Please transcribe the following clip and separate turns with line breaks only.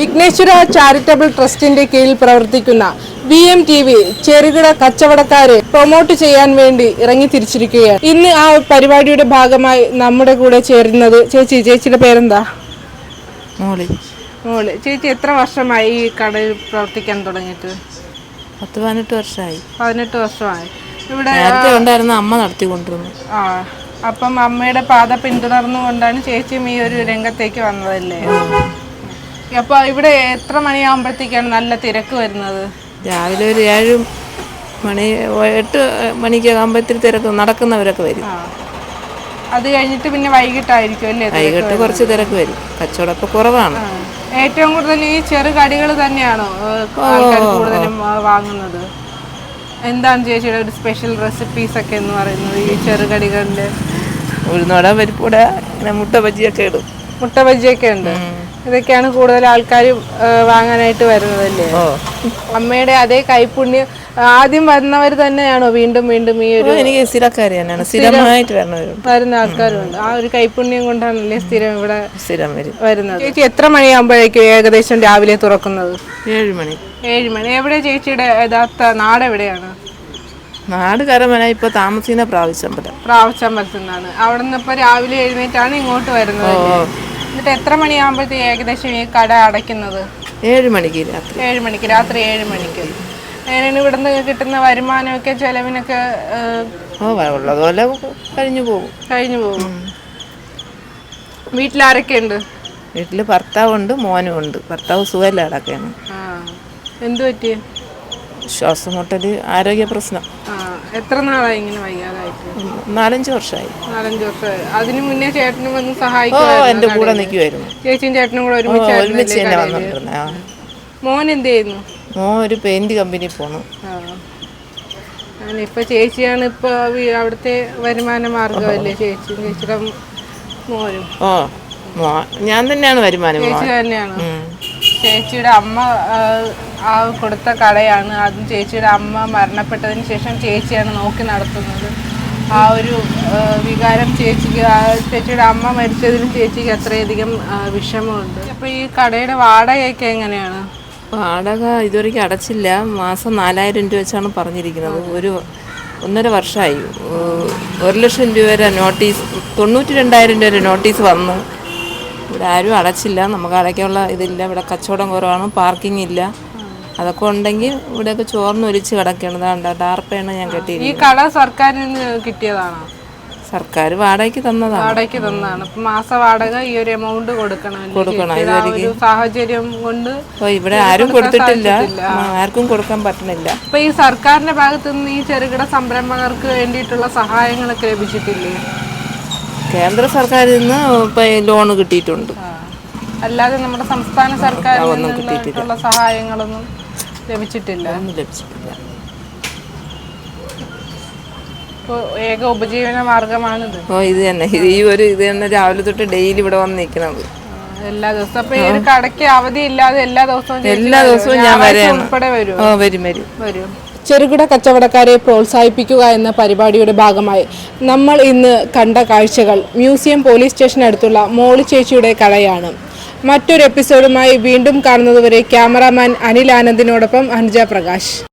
Vighneshwara charitable ട്രസ്റ്റിന്റെ കീഴിൽ പ്രവർത്തിക്കുന്ന VMTV ചെറുകിട കച്ചവടക്കാരെ പ്രൊമോട്ട് ചെയ്യാൻ വേണ്ടി ഇറങ്ങി തിരിച്ചിരിക്കുകയാണ്. ഇന്ന് ആ പരിപാടിയുടെ ഭാഗമായി നമ്മുടെ കൂടെ ചേരുന്നത് ചേച്ചിയുടെ പേരെന്താ?
മോളി.
ചേച്ചി എത്ര വർഷമായി ഈ കടയിൽ പ്രവർത്തിക്കാൻ തുടങ്ങിയിട്ട്?
18 വർഷമായി.
18 വർഷമായി. ഇവിടെ
ഉണ്ടായിരുന്ന അമ്മ നടത്തിക്കൊണ്ടിരുന്നു.
അപ്പം അമ്മയുടെ പാത പിന്തുടർന്നുകൊണ്ടാണ് ചേച്ചിയും ഈ ഒരു രംഗത്തേക്ക് വന്നതല്ലേ? അപ്പോൾ ഇവിടെ എത്ര മണിയാകുമ്പോഴത്തേക്കാണ് നല്ല തിരക്ക് വരുന്നത്?
രാവിലെ ഒരു 7 മണി 8 മണിക്കാകുമ്പോൾ ഇത്തിരി തിരക്ക് നടക്കുന്നവരൊക്കെ വരും.
അത് കഴിഞ്ഞിട്ട് പിന്നെ വൈകിട്ടായിരിക്കും അല്ലേ?
വൈകിട്ട് കുറച്ച് തിരക്ക് വരും. കച്ചവടം ഇപ്പോൾ കുറവാണ്.
ഏറ്റവും കൂടുതൽ ഈ ചെറുകടികൾ തന്നെയാണോ ആൾക്കാർ കൂടുതലും വാങ്ങുന്നത്? എന്താണ് ചേച്ചിയുടെ ഒരു സ്പെഷ്യൽ റെസിപ്പീസ് ഒക്കെ എന്ന് പറയുന്നത് ഈ ചെറുകടികളിൽ?
ഉഴുന്നോട, പരിപ്പൂട, മുട്ട ബജിയൊക്കെ ഇടും.
മുട്ട ബജിയൊക്കെ ഉണ്ട്. ഇതൊക്കെയാണ് കൂടുതൽ ആൾക്കാർ വാങ്ങാനായിട്ട് വരുന്നതല്ലേ? അമ്മയുടെ അതേ കൈപ്പുണ്യം ആദ്യം വരുന്നവർ തന്നെയാണോ വീണ്ടും വീണ്ടും ഈ ഒരു?
എനിക്ക് സ്ഥിരക്കാരി തന്നെയാണ്. സ്ഥിരമായിട്ട്
വരുന്ന ആൾക്കാരുണ്ട്. ആ ഒരു കൈപ്പുണ്യം കൊണ്ടാണല്ലേ സ്ഥിരം ഇവിടെ വരുന്നത്. ചേച്ചി എത്ര മണിയാകുമ്പോഴേക്കും ഏകദേശം രാവിലെ തുറക്കുന്നത്?
7 മണി.
7 മണി. എവിടെ ചേച്ചിയുടെ യഥാർത്ഥ നാട് എവിടെയാണ്?
നാട് കരമന. ഇപ്പൊ താമസിക്കുന്ന പ്രാവശ്യമ്പലത്തിനാണ്.
അവിടെ നിന്ന് ഇപ്പൊ രാവിലെ എഴുന്നേറ്റാണ് ഇങ്ങോട്ട് വരുന്നത്. എന്നിട്ട് എത്ര മണിയാകുമ്പോഴത്തേക്ക് ഏകദേശം ഈ കട അടയ്ക്കുന്നത്?
7 മണിക്ക്.
രാത്രി 7 മണിക്ക്. എങ്ങനെയാണ് ഇവിടുന്ന് കിട്ടുന്ന വരുമാനമൊക്കെ ചെലവിനൊക്കെ?
ഉള്ളതുപോലെ കഴിഞ്ഞു പോകും.
വീട്ടിലാരൊക്കെ ഉണ്ട്?
വീട്ടില് ഭർത്താവുണ്ട്, മോനും ഉണ്ട്. ഭർത്താവ് സുഖമില്ല കിടക്കാണ്.
എന്തു പറ്റി?
ശ്വാസം മുട്ടല്, ആരോഗ്യ പ്രശ്നം.
എത്ര നാളായി ഇങ്ങനെ വയ്യാതായിട്ട്?
4-5 വർഷമായി.
അതിനു മുന്നേ ചേട്ടനും വന്ന് സഹായിക്കും?
എന്റെ കൂടെ നിൽക്കുമായിരുന്നു.
ചേച്ചിയും ചേട്ടനും കൂടെ ഒരുമിച്ച്
തന്നെ വന്നിട്ടുണ്ട്.
മോൻ എന്ത് ചെയ്യുന്നു?
മോൻ ഒരു പെയിന്റ് കമ്പനി പോണു.
ഇപ്പൊ ചേച്ചിയാണ് ഇപ്പൊ അവിടുത്തെ വരുമാന മാർഗമല്ലേ? ചേച്ചിയുടെ മോനും?
ഞാൻ തന്നെയാണ് വരുമാനം.
ചേച്ചി തന്നെയാണ്. ചേച്ചിയുടെ അമ്മ കൊടുത്ത കടയാണ്. അതും ചേച്ചിയുടെ അമ്മ മരണപ്പെട്ടതിന് ശേഷം ചേച്ചിയാണ് നോക്കി നടത്തുന്നത്. ആ ഒരു വികാരം ചേച്ചിയുടെ അമ്മ മരിച്ചതിലും ചേച്ചിക്ക് അത്രയധികം വിഷമമുണ്ട്. അപ്പോൾ ഈ കടയുടെ വാടകയൊക്കെ എങ്ങനെയാണ്?
വാടക ഇതുവരെയ്ക്കും അടച്ചില്ല. മാസം 4000 രൂപ വെച്ചാണ് പറഞ്ഞിരിക്കുന്നത്. 1.5 വർഷമായി. 1 ലക്ഷം രൂപ വരെ നോട്ടീസ്, 92,000 രൂപ വരെ നോട്ടീസ് വന്നു. ഇവിടെ ആരും അടച്ചില്ല. നമുക്ക് അടയ്ക്കാനുള്ള ഇതില്ല. ഇവിടെ കച്ചവടം കുറവാണ്. പാർക്കിംഗ് ഇല്ല. അതൊക്കെ ഉണ്ടെങ്കിൽ ഇവിടെയൊക്കെ ചോർന്നൊലിച്ച് കിടക്കേണ്ടതാണ്. ടാർപ്പയാണ് ഞാൻ കെട്ടിയിരിക്കുന്നത്.
ഈ കട സർക്കാരിൽ നിന്ന് കിട്ടിയതാണോ?
സർക്കാർ വാടകയ്ക്ക് തന്നതാണ്.
മാസ വാടക ഈ ഒരു എമൗണ്ട് കൊടുക്കണം. സാഹചര്യം കൊണ്ട്
ഇവിടെ ആരും കൊടുത്തിട്ടില്ല. ആർക്കും കൊടുക്കാൻ പറ്റുന്നില്ല.
ഇപ്പൊ ഈ സർക്കാരിന്റെ ഭാഗത്തു നിന്ന് ഈ ചെറുകിട സംരംഭകർക്ക് വേണ്ടിയിട്ടുള്ള സഹായങ്ങളൊക്കെ ലഭിച്ചിട്ടില്ലേ?
കേന്ദ്ര സർക്കാരിൽ നിന്ന് ലോണ് കിട്ടിയിട്ടുണ്ട്.
അല്ലാതെ നമ്മുടെ സംസ്ഥാന സർക്കാരിൽ നിന്നുള്ള സഹായങ്ങളൊന്നും ലഭിച്ചിട്ടില്ല. ഏക ഉപജീവന മാർഗമാണിത്.
ഇത് തന്നെ. ഇത് തന്നെ രാവിലെ തൊട്ട് ഡെയിലി ഇവിടെ വന്ന് നിൽക്കുന്നത്
എല്ലാ ദിവസവും. അപ്പൊ ഈ ഒരു കടയ്ക്ക് അവധി ഇല്ലാതെ എല്ലാ ദിവസവും
ഞാൻ
ഉൾപ്പെടെ
വരും.
ചെറുകിട കച്ചവടക്കാരെ പ്രോത്സാഹിപ്പിക്കുക എന്ന പരിപാടിയുടെ ഭാഗമായി നമ്മൾ ഇന്ന് കണ്ട കാഴ്ചകൾ മ്യൂസിയം പോലീസ് സ്റ്റേഷനടുത്തുള്ള മോളി ചേച്ചിയുടെ കടയാണ്. മറ്റൊരു എപ്പിസോഡുമായി വീണ്ടും കാണുന്നതുവരെ ക്യാമറാമാൻ അനിൽ ആനന്ദിനോടൊപ്പം അനുജ പ്രകാശ്.